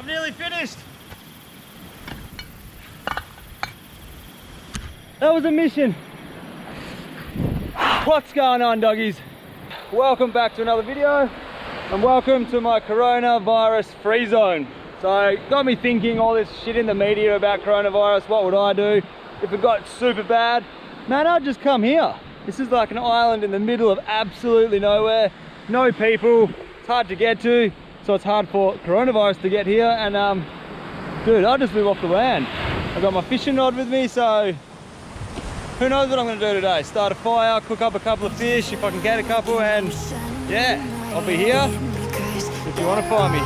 I'm nearly finished. That was a mission. What's going on, doggies? Welcome back to another video and welcome to my coronavirus free zone. So it got me thinking, all this shit in the media about coronavirus, what would I do if it got super bad? Man, I'd just come here. This is like an island in the middle of absolutely nowhere. No people, it's hard to get to, so it's hard for coronavirus to get here. And dude, I'll just live off the land. I've got my fishing rod with me, so who knows what I'm gonna do today. Start a fire, cook up a couple of fish if I can get a couple, and yeah, I'll be here if you want to find me.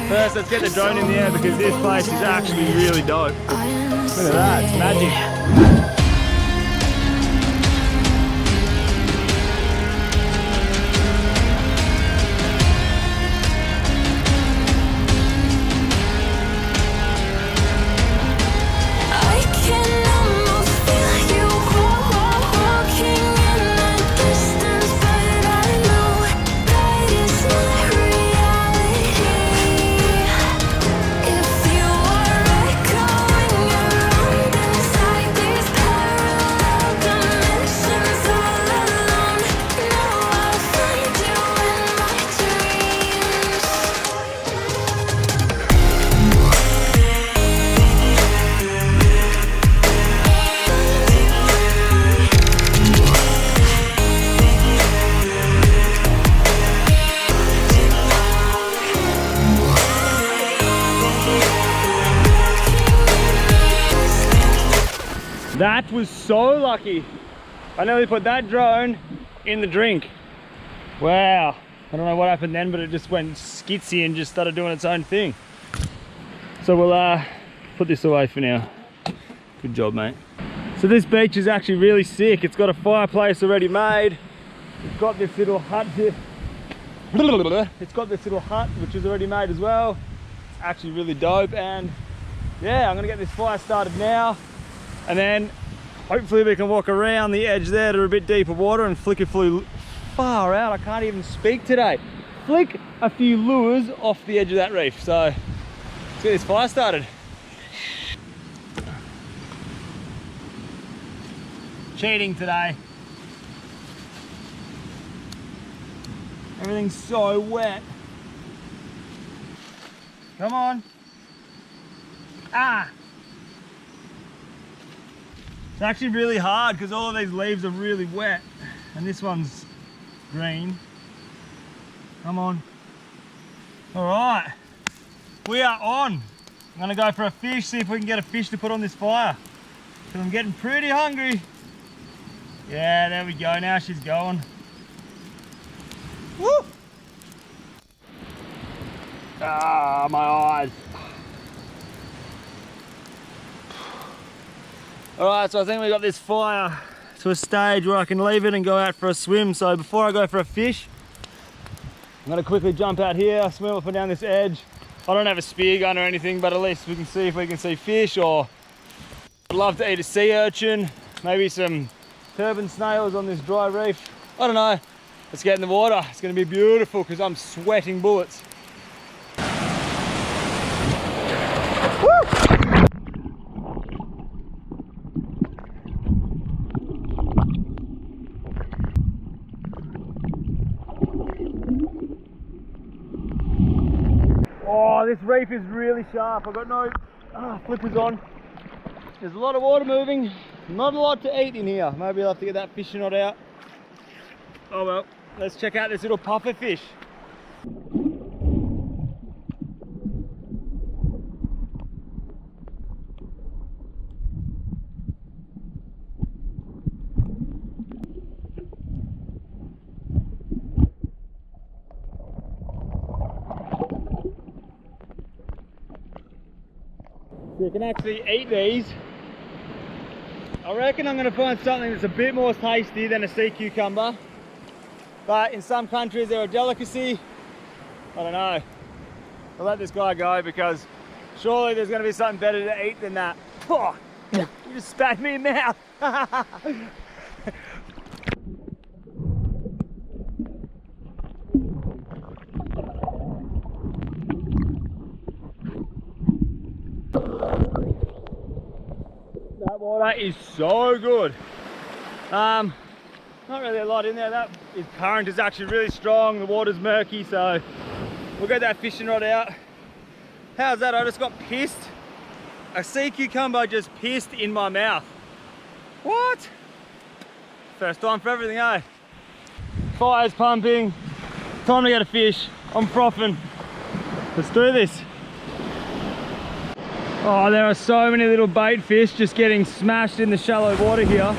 First, let's get the drone in the air because this place is actually really dope. Look at that, it's magic. That was so lucky. I nearly put that drone in the drink. Wow. I don't know what happened then, but it just went skitsy and just started doing its own thing. So we'll put this away for now. Good job, mate. So this beach is actually really sick. It's got a fireplace already made. It's got this little hut here. It's got this little hut which is already made as well. It's actually really dope, and yeah, I'm gonna get this fire started now. And then hopefully we can walk around the edge there to a bit deeper water and flick a few, far out, I can't even speak today. Flick a few lures off the edge of that reef. So let's get this fire started. Cheating today. Everything's so wet. Come on. Ah! It's actually really hard because all of these leaves are really wet and this one's green. Come on. All right, we are on. I'm gonna go for a fish, see if we can get a fish to put on this fire because I'm getting pretty hungry. Yeah, there we go, now she's going. Woo! Ah, my eyes. Alright, so I think we got this fire to a stage where I can leave it and go out for a swim. So before I go for a fish, I'm going to quickly jump out here, swim up and down this edge. I don't have a spear gun or anything, but at least we can see if we can see fish, or I'd love to eat a sea urchin, maybe some turban snails on this dry reef. I don't know. Let's get in the water. It's going to be beautiful because I'm sweating bullets. Oh, this reef is really sharp. I've got no flippers on. There's a lot of water moving. Not a lot to eat in here. Maybe I'll have to get that fishing rod out. Oh well, let's check out this little puffer fish. So you can actually eat these. I reckon I'm going to find something that's a bit more tasty than a sea cucumber. But in some countries they're a delicacy. I don't know. I'll let this guy go because surely there's going to be something better to eat than that. Oh, you just spat me in the mouth. water is so good. Not really a lot in there. That current is actually really strong. The water's murky, so we'll get that fishing rod out. How's that? I just got pissed. A sea cucumber just pissed in my mouth. What? First time for everything, eh? Fire's pumping. Time to get a fish. I'm frothing. Let's do this. Oh, there are so many little bait fish just getting smashed in the shallow water here.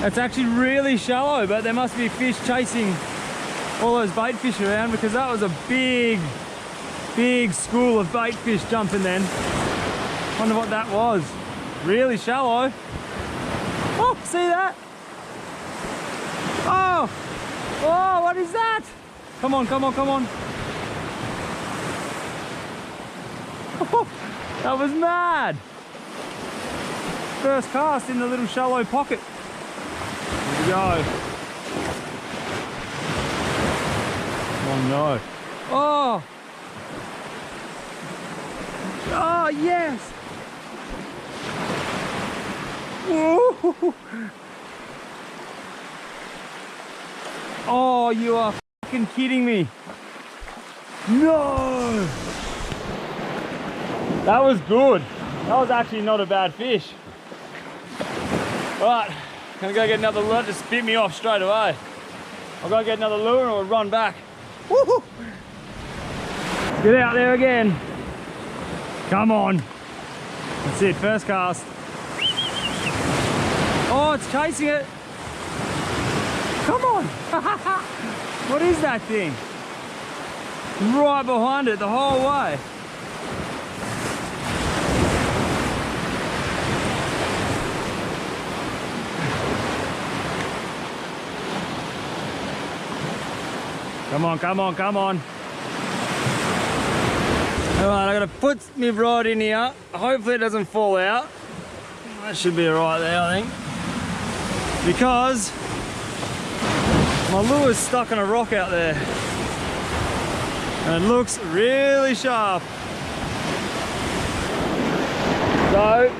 It's actually really shallow, but there must be fish chasing all those bait fish around, because that was a big school of bait fish jumping then. Wonder what that was. Really shallow. Oh, see that? Oh, oh, what is that? Come on, come on, come on. Oh, that was mad. First cast in the little shallow pocket. Here we go. Oh no. Oh. Oh yes. Whoa. Oh, you are fucking kidding me. No. That was good. That was actually not a bad fish. Right, gonna go get another lure. Just spit me off straight away. I'll go get another lure and we'll run back. Woohoo! Get out there again. Come on. That's it, first cast. Oh, it's chasing it. Come on. What is that thing? Right behind it the whole way. Come on, come on, come on. Alright, I gotta put my rod in here. Hopefully it doesn't fall out. That should be alright there, I think. Because my lure's stuck on a rock out there. And it looks really sharp. So,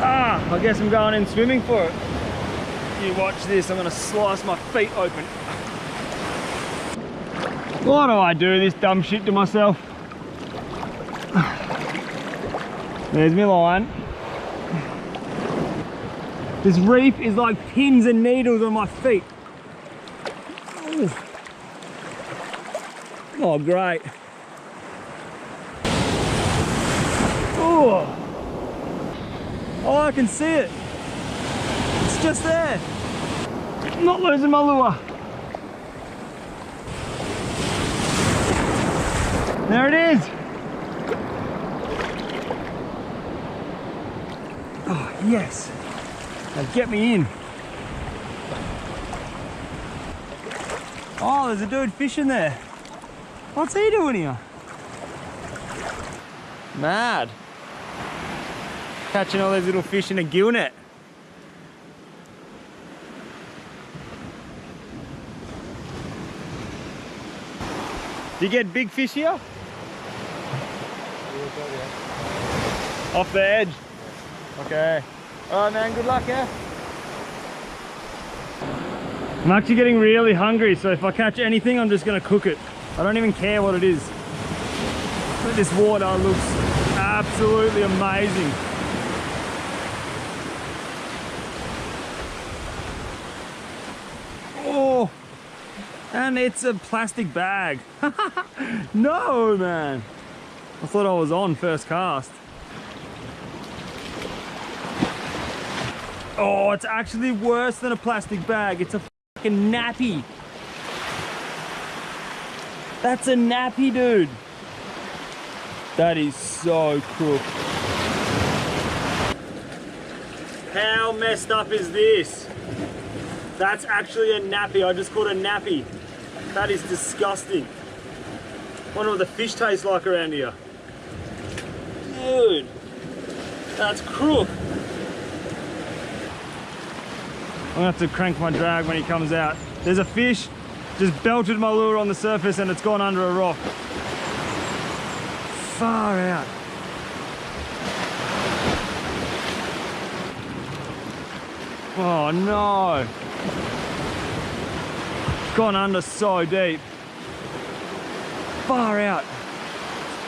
I guess I'm going in swimming for it. You watch this, I'm gonna slice my feet open. Why do I do this dumb shit to myself? There's my line. This reef is like pins and needles on my feet. Ooh. Oh, great. Oh. Oh, I can see it. It's just there. I'm not losing my lure. There it is. Oh, yes. Now get me in. Oh, there's a dude fishing there. What's he doing here? Mad. Catching all those little fish in a gill net. Do you get big fish here? Off the edge. Okay. Alright man, good luck, yeah? I'm actually getting really hungry, so if I catch anything, I'm just gonna cook it. I don't even care what it is. But this water looks absolutely amazing. Oh, and it's a plastic bag. No, man. I thought I was on first cast. Oh, it's actually worse than a plastic bag. It's a fucking nappy. That's a nappy, dude. That is so crook. How messed up is this? That's actually a nappy. I just caught a nappy. That is disgusting. Wonder what the fish tastes like around here. Dude, that's crook. I'm gonna have to crank my drag when he comes out. There's a fish, just belted my lure on the surface and it's gone under a rock. Far out. Oh no. It's gone under so deep. Far out.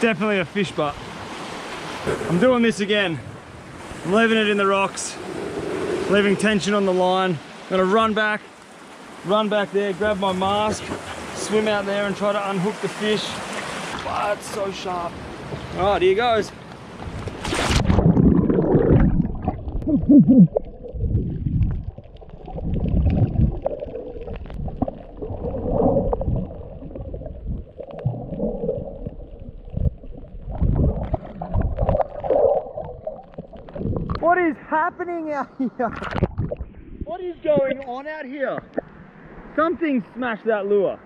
Definitely a fish butt. I'm doing this again. I'm leaving it in the rocks, leaving tension on the line. I'm gonna run back there, grab my mask, swim out there and try to unhook the fish. Wow, it's so sharp. All right, here goes. What is happening out here? What is going on out here? Something smashed that lure,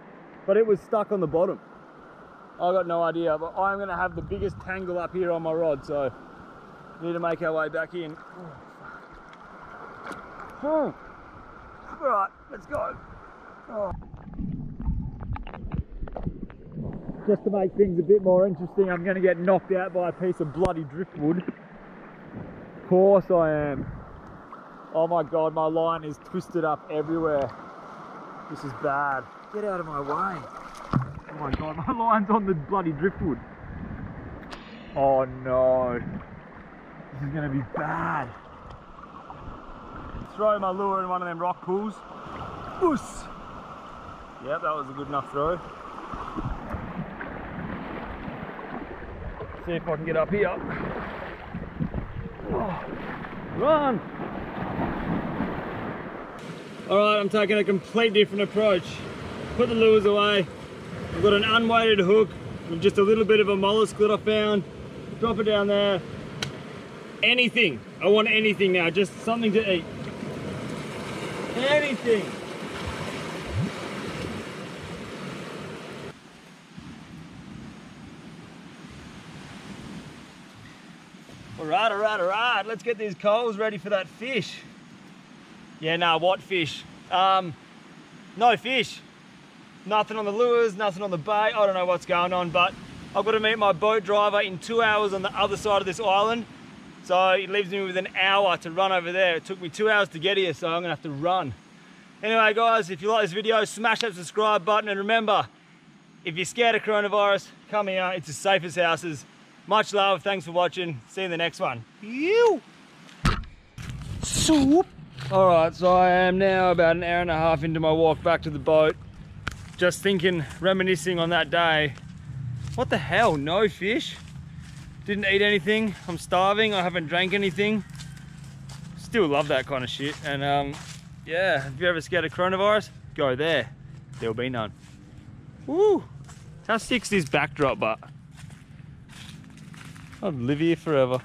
but it was stuck on the bottom. I got no idea, but I'm gonna have the biggest tangle up here on my rod, so need to make our way back in. Oh. All right, let's go. Oh. Just to make things a bit more interesting, I'm gonna get knocked out by a piece of bloody driftwood. Of course I am. Oh my God, my line is twisted up everywhere. This is bad. Get out of my way. Oh my God, my line's on the bloody driftwood. Oh no. This is gonna be bad. Throw my lure in one of them rock pools. Oos. Yep, that was a good enough throw. See if I can get up here. Oh, run! Alright, I'm taking a complete different approach. Put the lures away. I've got an unweighted hook with just a little bit of a mollusk that I found. Drop it down there. Anything. I want anything now, just something to eat. Anything. Alright, let's get these coals ready for that fish. Yeah, nah, what fish? No fish. Nothing on the lures, nothing on the bait. I don't know what's going on, but I've got to meet my boat driver in 2 hours on the other side of this island. So it leaves me with an hour to run over there. It took me 2 hours to get here, so I'm gonna have to run. Anyway guys, if you like this video, smash that subscribe button, and remember, if you're scared of coronavirus, come here, it's as safe as houses. Much love, thanks for watching, see you in the next one. Soup. Alright, so I am now about an hour and a half into my walk back to the boat. Just thinking, reminiscing on that day. What the hell, no fish? Didn't eat anything, I'm starving, I haven't drank anything. Still love that kind of shit. And yeah, if you're ever scared of coronavirus, go there. There'll be none. Woo! How sick's this backdrop, but I'd live here forever.